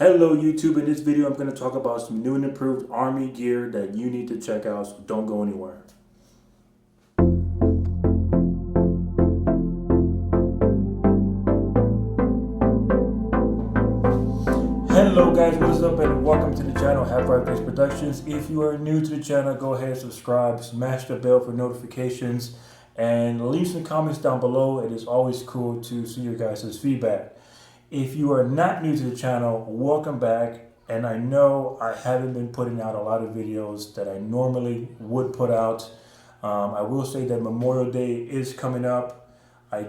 Hello YouTube, in this video I'm going to talk about some new and improved Army gear that you need to check out, so don't go anywhere. Hello guys, what is up and welcome to the channel Half Right Face Productions. If you are new to the channel, go ahead and subscribe, smash the bell for notifications, and leave some comments down below. It is always cool to see your guys' feedback. If you are not new to the channel, welcome back. And I know I haven't been putting out a lot of videos that I normally would put out. I will say that Memorial Day is coming up. I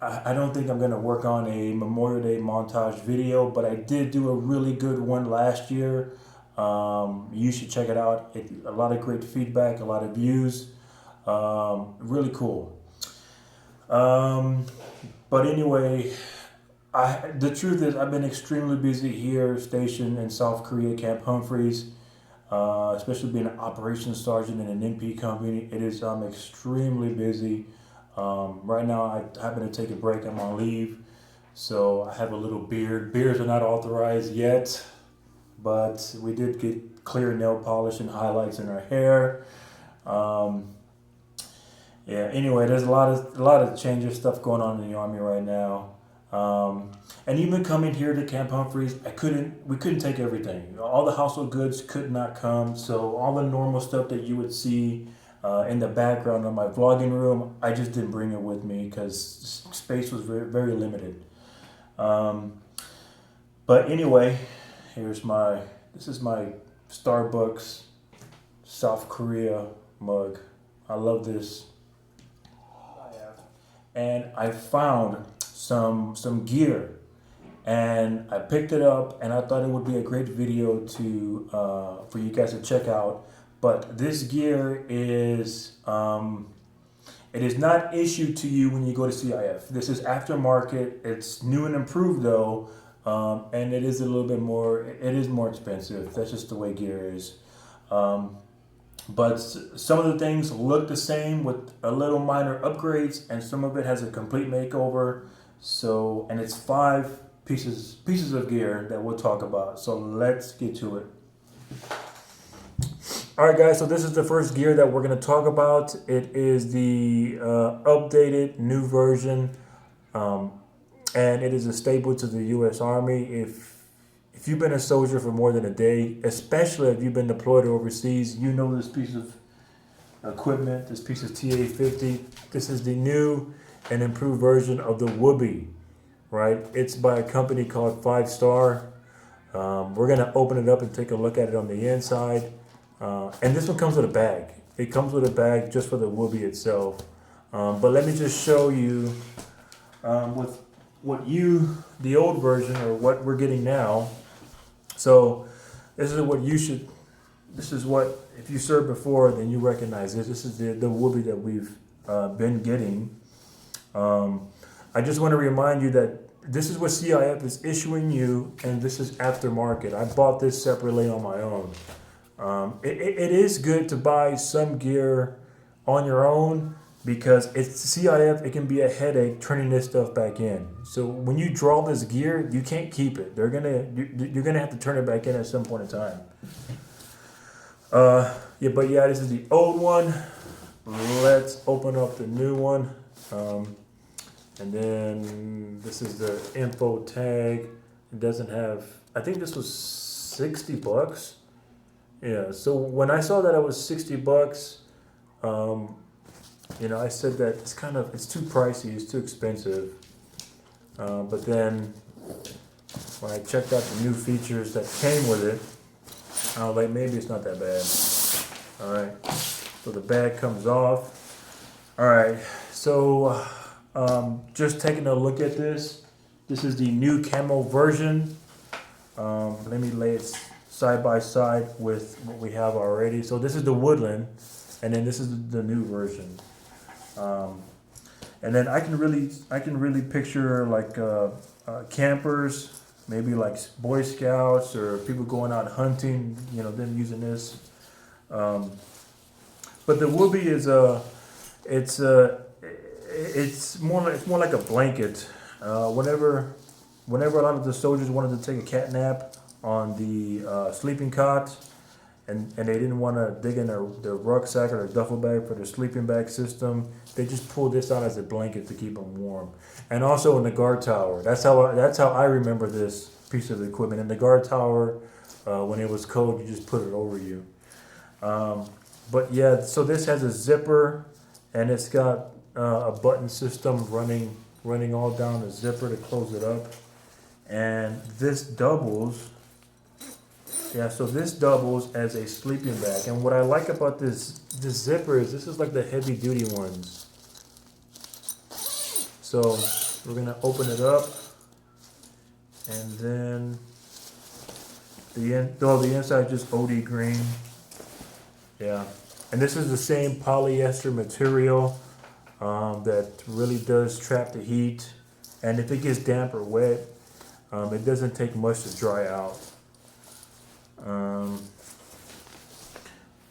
don't think I'm going to work on a Memorial Day montage video, but I did do a really good one last year. You should check it out. A lot of great feedback, a lot of views. Really cool. But anyway, the truth is I've been extremely busy here stationed in South Korea, Camp Humphreys, especially being an operations sergeant in an NP company. It is extremely busy. Right now I happen to take a break. I'm on leave, so I have a little beard. Beards are not authorized yet, but we did get clear nail polish and highlights in our hair. Yeah, anyway, there's a lot of changes, stuff going on in the Army right now. And even coming here to Camp Humphreys, we couldn't take everything. All the household goods could not come, so all the normal stuff that you would see in the background of my vlogging room, I just didn't bring it with me because space was very, very limited. But anyway, this is my Starbucks South Korea mug. I love this. And I found some gear, and I picked it up, and I thought it would be a great video to for you guys to check out. But this gear is it is not issued to you when you go to CIF. This is aftermarket. It's new and improved though, and it is a little bit more. It is more expensive. That's just the way gear is. But some of the things look the same with a little minor upgrades, and some of it has a complete makeover. So, and it's 5 pieces of gear that we'll talk about. So let's get to it. All right, guys. So this is the first gear that we're going to talk about. It is the updated new version, and it is a staple to the U.S. Army. If you've been a soldier for more than a day, especially if you've been deployed overseas, you know this piece of equipment, this piece of TA-50. This is the new and improved version of the Whoopee, right? It's by a company called 5 Star. We're going to open it up and take a look at it on the inside. And this one comes with a bag. It comes with a bag just for the Whoopee itself. But let me just show you with the old version or what we're getting now. So this is what, if you served before, then you recognize this. This is the Whoopee that we've been getting. I just want to remind you that this is what CIF is issuing you, and this is aftermarket. I bought this separately on my own. It is good to buy some gear on your own because it's CIF. It can be a headache turning this stuff back in. So when you draw this gear, you can't keep it. You're gonna have to turn it back in at some point in time. But this is the old one. Let's open up the new one. And then this is the info tag. It doesn't have, I think this was $60. Yeah, so when I saw that it was $60, I said that it's too pricey, it's too expensive. But then when I checked out the new features that came with it, I was like, maybe it's not that bad. All right, so the bag comes off. All right, so just taking a look at this. This is the new camo version. Let me lay it side by side with what we have already. So this is the woodland, and then this is the new version. And then I can really picture like campers, maybe like Boy Scouts or people going out hunting. Them using this. But the Whoopee is it's more like a blanket. Whenever whenever a lot of the soldiers wanted to take a cat nap on the sleeping cot, and they didn't want to dig in their rucksack or their duffel bag for their sleeping bag system, they just pulled this out as a blanket to keep them warm. And also in the guard tower, that's how I remember this piece of equipment. In the guard tower, when it was cold, you just put it over you. But yeah, so this has a zipper, and it's got a button system running all down the zipper to close it up. And this doubles. Yeah, so this doubles as a sleeping bag. And what I like about this zipper is this is like the heavy duty ones. So we're gonna open it up, and then the inside is just OD green. Yeah, and this is the same polyester material that really does trap the heat. And if it gets damp or wet, it doesn't take much to dry out.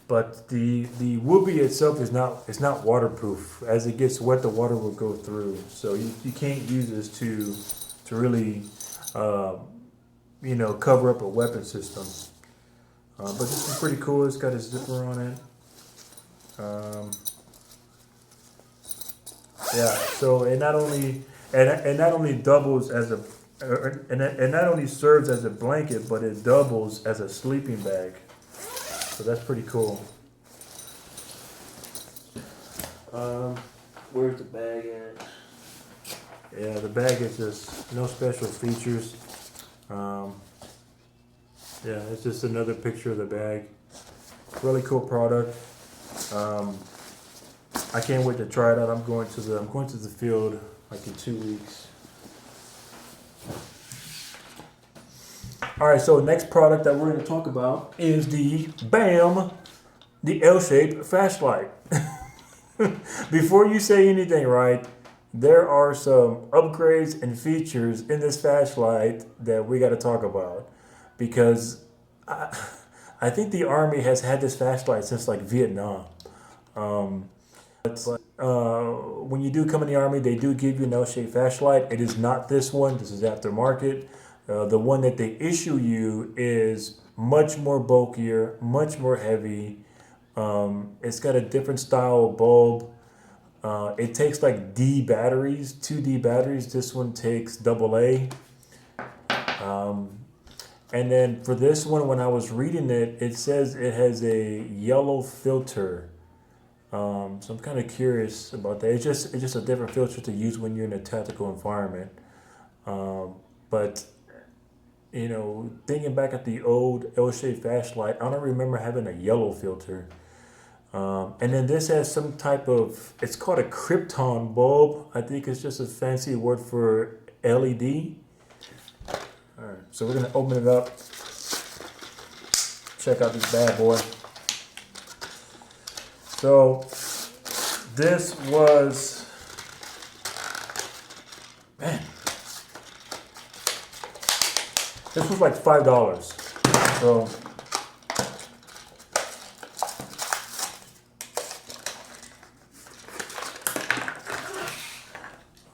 But the whoopee itself is not waterproof. As it gets wet, the water will go through. So you can't use this to really cover up a weapon system. But this is pretty cool. It's got a zipper on it. Yeah. So it not only doubles as a and not only serves as a blanket, but it doubles as a sleeping bag. So that's pretty cool. Where's the bag at? Yeah, the bag is just no special features. Yeah, it's just another picture of the bag. Really cool product. I can't wait to try it out. I'm going to the field like in 2 weeks. All right, so next product that we're going to talk about is the L-shaped flashlight. Before you say anything, right, there are some upgrades and features in this flashlight that we got to talk about, because I think the Army has had this flashlight since like Vietnam. But when you do come in the Army, they do give you an L-shaped flashlight. It is not this one. This is aftermarket. The one that they issue you is much more bulkier, much more heavy. It's got a different style of bulb. It takes like D batteries, 2D batteries. This one takes AA. And then for this one, when I was reading it, it says it has a yellow filter. So I'm kind of curious about that. It's just a different filter to use when you're in a tactical environment. But thinking back at the old L-shaped flashlight, I don't remember having a yellow filter. And then this has some type of, it's called a krypton bulb. I think it's just a fancy word for LED. All right, so we're gonna open it up. Check out this bad boy. So this was, man, this was like $5. So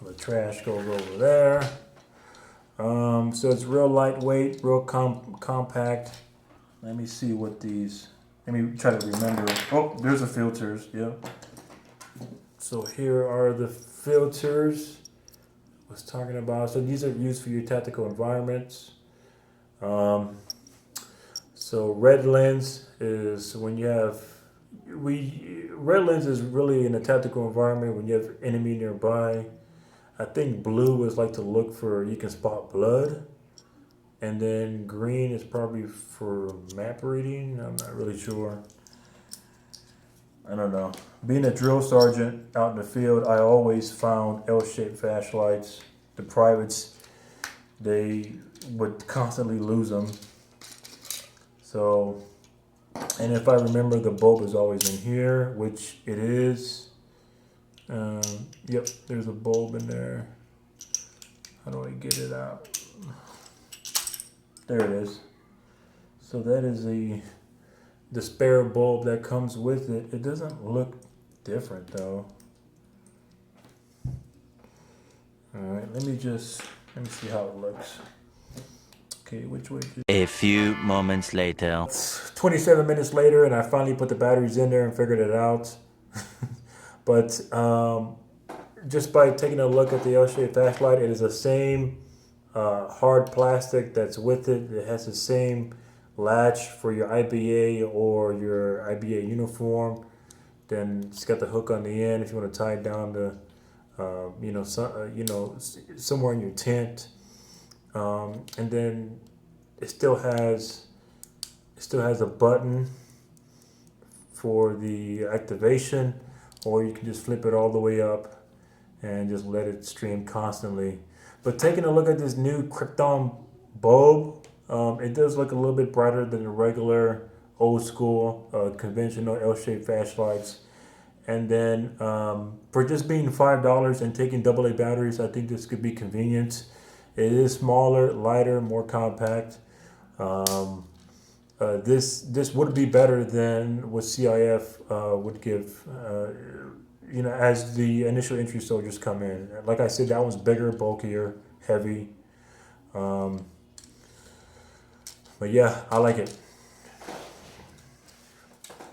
the trash goes over there. So it's real lightweight, real compact. Let me see what these. Let me try to remember. Oh, there's the filters. Yep. So here are the filters I was talking about. So these are used for your tactical environments. So red lens is when you have, red lens is really in a tactical environment when you have enemy nearby. I think blue is like to look for, you can spot blood. And then green is probably for map reading. I'm not really sure. I don't know. Being a drill sergeant out in the field, I always found L-shaped flashlights. The privates, they would constantly lose them. So, and if I remember, the bulb is always in here, which it is. Yep, there's a bulb in there. How do I get it out? There it is. So that is the spare bulb that comes with it. It doesn't look different though. All right, let me just Let me see how it looks. Okay, which way? A few moments later. 27 minutes later, and I finally put the batteries in there and figured it out. But just by taking a look at the L-shaped flashlight, it is the same hard plastic that's with it. It has the same latch for your IBA or your IBA uniform. Then it's got the hook on the end if you want to tie it down to, somewhere in your tent. And then it still has a button for the activation, or you can just flip it all the way up and just let it stream constantly. But taking a look at this new Krypton bulb, it does look a little bit brighter than the regular old school conventional L-shaped flashlights. And then for just being $5 and taking AA batteries, I think this could be convenient. It is smaller, lighter, more compact. This would be better than what CIF would give, as the initial entry soldiers come in. Like I said, that one's bigger, bulkier, heavy. But yeah, I like it.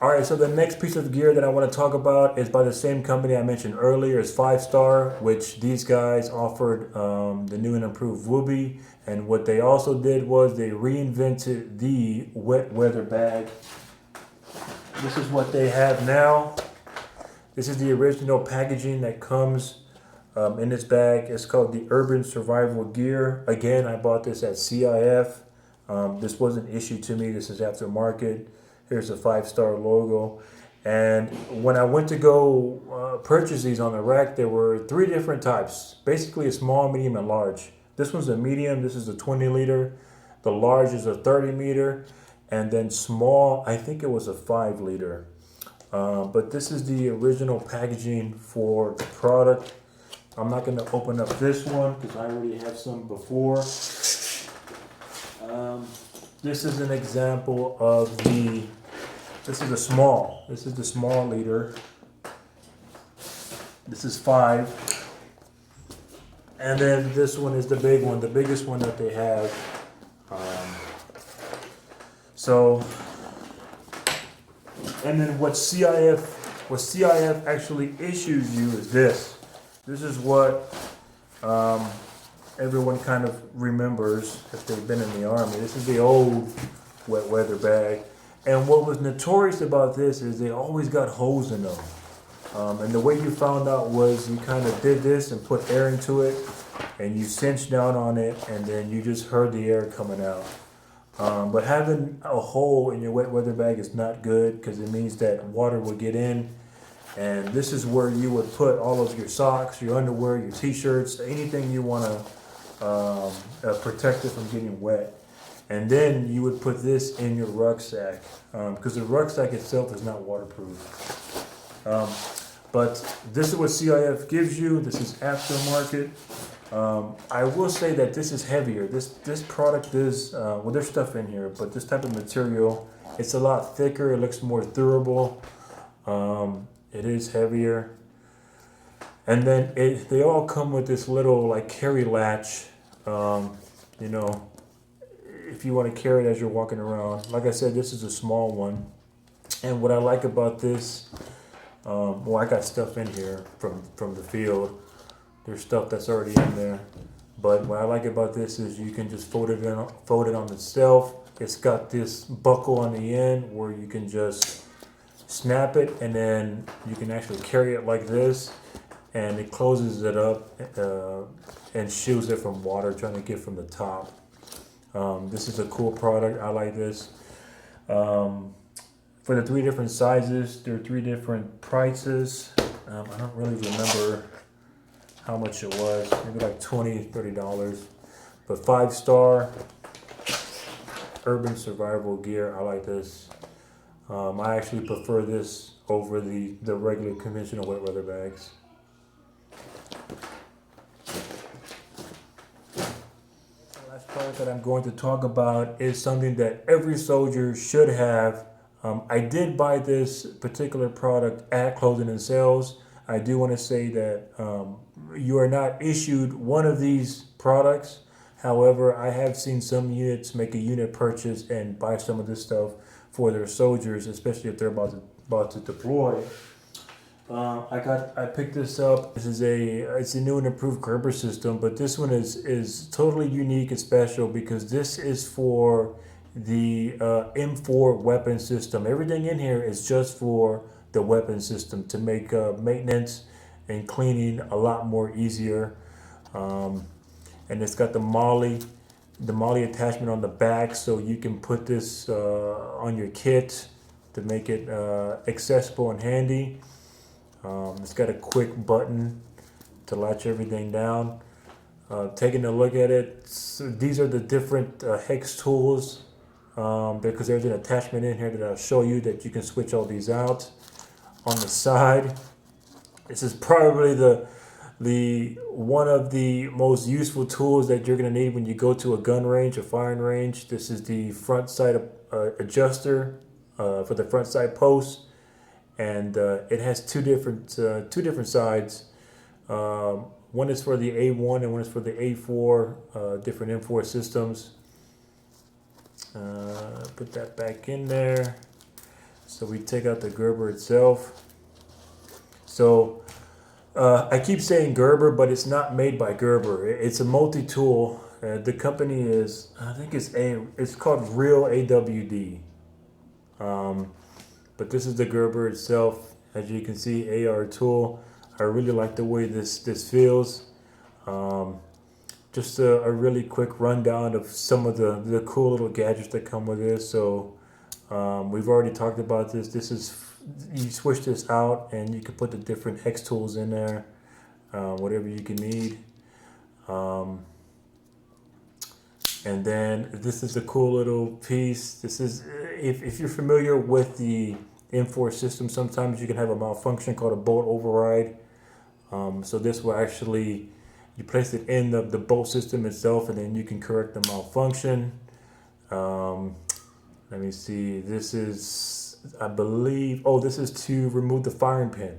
All right, so the next piece of gear that I want to talk about is by the same company I mentioned earlier. It's 5-Star, which these guys offered the new and improved Whoopee. And what they also did was they reinvented the wet weather bag. This is what they have now. This is the original packaging that comes in this bag. It's called the Urban Survival Gear. Again, I bought this at CIF. This wasn't issued to me. This is aftermarket. Here's the 5-Star logo. And when I went to go purchase these on the rack, there were 3 different types. Basically a small, medium, and large. This one's a medium. This is a 20 liter. The large is a 30 meter. And then small, I think it was a 5 liter. But this is the original packaging for the product. I'm not going to open up this one because I already have some before. This is an example of this is the small liter. This is 5. And then this one is the big one, the biggest one that they have. And then what CIF actually issues you is this. This is what everyone kind of remembers if they've been in the Army. This is the old wet weather bag. And what was notorious about this is they always got holes in them. And the way you found out was you kind of did this and put air into it, and you cinched down on it, and then you just heard the air coming out. But having a hole in your wet weather bag is not good because it means that water will get in. And this is where you would put all of your socks, your underwear, your t-shirts, anything you want to protect it from getting wet. And then you would put this in your rucksack because the rucksack itself is not waterproof. But this is what CIF gives you. This is aftermarket. I will say that this is heavier. This product is, there's stuff in here, but this type of material, it's a lot thicker. It looks more durable. It is heavier. And then they all come with this little like carry latch, if you want to carry it as you're walking around. Like I said, this is a small one. And what I like about this, I got stuff in here from the field. There's stuff that's already in there. But what I like about this is you can just fold it on itself. It's got this buckle on the end where you can just snap it, and then you can actually carry it like this, and it closes it up and shields it from water trying to get from the top. This is a cool product. I like this. For the 3 different sizes, there are 3 different prices. I don't really remember how much it was. Maybe like $20, $30. But 5-Star Urban Survival Gear. I like this. I actually prefer this over the regular conventional wet weather bags. The last product that I'm going to talk about is something that every soldier should have. I did buy this particular product at Clothing and Sales. I do want to say that you are not issued one of these products. However, I have seen some units make a unit purchase and buy some of this stuff for their soldiers, especially if they're about to deploy. I picked this up. This is it's a new and improved Gerber system, but this one is totally unique and special because this is for the M4 weapon system. Everything in here is just for the weapon system to make maintenance and cleaning a lot more easier. And it's got the MOLLE attachment on the back, so you can put this on your kit to make it accessible and handy. It's got a quick button to latch everything down. Taking a look at it, so these are the different hex tools because there's an attachment in here that I'll show you that you can switch all these out. On the side, this is probably the one of the most useful tools that you're going to need when you go to a gun range, a firing range. This is the front sight adjuster for the front sight post. And it has two different sides. One is for the A1 and one is for the A4, different M4 systems. Put that back in there. So we take out the Gerber itself. So I keep saying Gerber, but it's not made by Gerber. It's a multi-tool. The company is, I think it's called Real AWD. But this is the Gerber itself. As you can see, AR tool. I really like the way this feels. Just a really quick rundown of some of the cool little gadgets that come with this. So we've already talked about this. You switch this out and you can put the different hex tools in there, whatever you can need. And then this is a cool little piece. This is, if you're familiar with the M4 system, sometimes you can have a malfunction called a bolt override. So this will actually, you place it in the bolt system itself and then you can correct the malfunction. Let me see, this is, I believe, this is to remove the firing pin.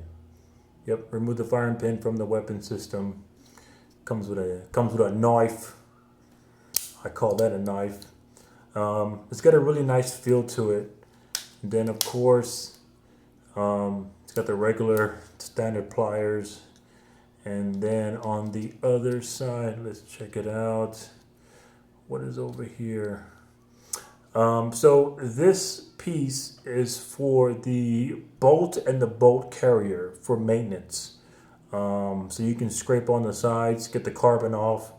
Yep, remove the firing pin from the weapon system. Comes with a knife. I call that a knife. It's got a really nice feel to it. And then of course, it's got the regular standard pliers. And then on the other side, let's check it out. What is over here? So this piece is for the bolt and the bolt carrier for maintenance. So you can scrape on the sides, get the carbon off.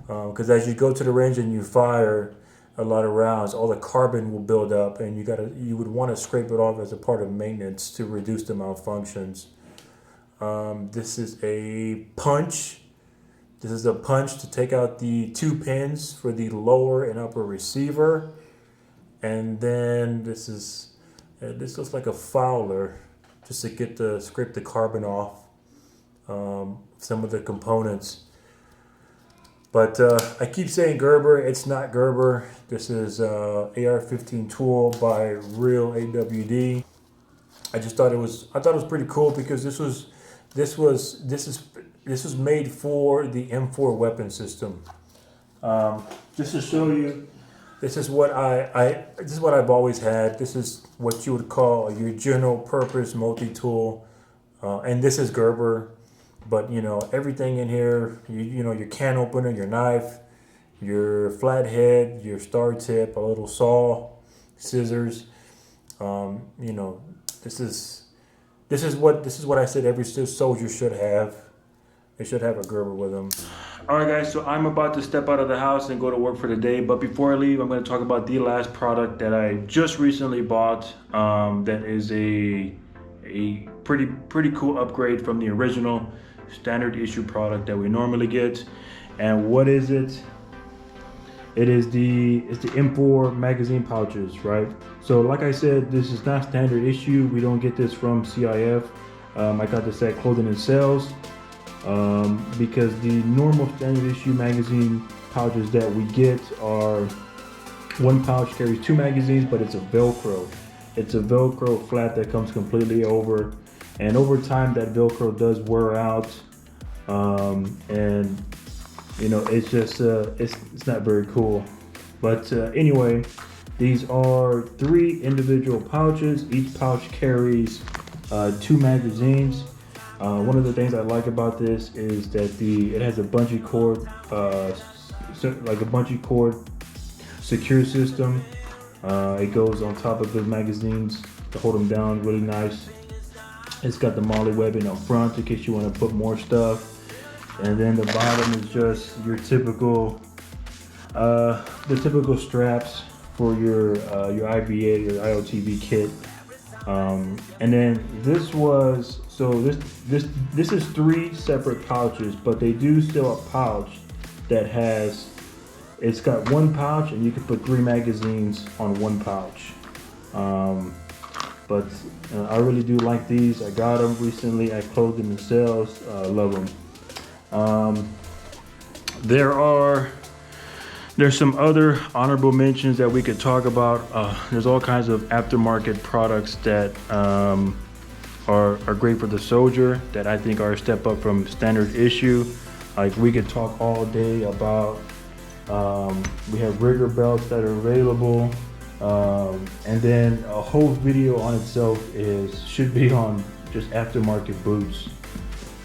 Because as you go to the range and you fire a lot of rounds, all the carbon will build up, and you would want to scrape it off as a part of maintenance to reduce the malfunctions. This is a punch. This is a punch to take out the two pins for the lower and upper receiver, and then this looks like a fowler, just to scrape the carbon off some of the components. But I keep saying Gerber, it's not Gerber. This is AR-15 tool by Real AWD. I thought it was pretty cool because this is made for the M4 weapon system. Just to show you, this is what I've always had. This is what you would call your general purpose multi-tool, and this is Gerber. But everything in here, your can opener, your knife, your flathead, your star tip, a little saw, scissors. This is what I said every soldier should have. They should have a Gerber with them. All right, guys. So I'm about to step out of the house and go to work for the day. But before I leave, I'm going to talk about the last product that I just recently bought. That is a pretty cool upgrade from the original standard issue product that we normally get. And what is it? It's the M4 magazine pouches, right? So like I said, this is not standard issue. We don't get this from CIF. I got this at Clothing and Sales because the normal standard issue magazine pouches that we get are one pouch carries two magazines, but it's a Velcro. It's a Velcro flat that comes completely over. and over time that Velcro does wear out, and you know, it's just it's not very cool. But anyway, these are 3 individual pouches. Each pouch carries 2 magazines. One of the things I like about this is that it has a bungee cord, like a bungee cord secure system. It goes on top of the magazines to hold them down really nice. It's got the MOLLE webbing up front in case you want to put more stuff. And then the bottom is just your typical, the typical straps for your IVA, your IOTV kit. And then this is 3 separate pouches, but they do still a pouch that it's got 1 pouch and you can put 3 magazines on 1 pouch. But I really do like these. I got them recently. I closed them in sales. Love them. There's some other honorable mentions that we could talk about. There's all kinds of aftermarket products that are great for the soldier that I think are a step up from standard issue. Like we could talk all day about. We have rigger belts that are available, and then a whole video on itself should be on just aftermarket boots.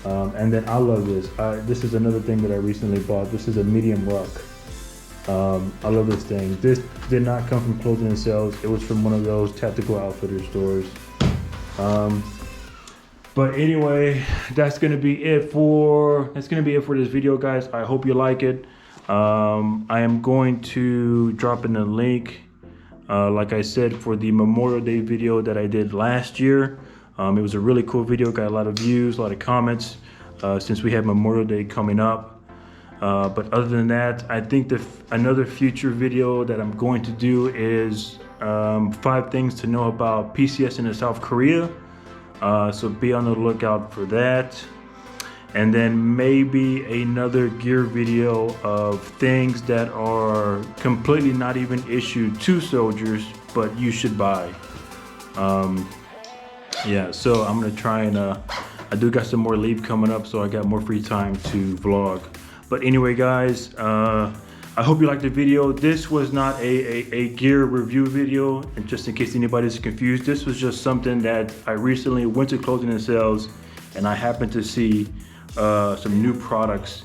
And then I love this. This is another thing that I recently bought. This is a medium ruck. I love this thing. This did not come from Clothing and Sales. It was from one of those tactical outfitter stores. But anyway, that's gonna be it for this video, guys. I hope you like it. I am going to drop in a link, like I said, for the Memorial Day video that I did last year. It was a really cool video, got a lot of views, a lot of comments, since we have Memorial Day coming up. But other than that, I think another future video that I'm going to do is 5 things to know about PCS in South Korea. So be on the lookout for that. And then maybe another gear video of things that are completely not even issued to soldiers, but you should buy. Yeah, so I'm gonna try and I do got some more leave coming up, so I got more free time to vlog. But anyway, guys, I hope you liked the video. This was not a gear review video, and just in case anybody's confused, this was just something that I recently went to Clothing and Sales, and I happened to see some new products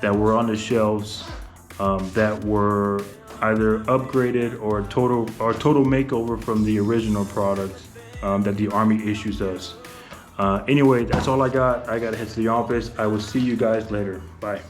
that were on the shelves that were either upgraded or total makeover from the original products that the Army issues us. Anyway, that's all I got. I gotta head to the office. I will see you guys later. Bye.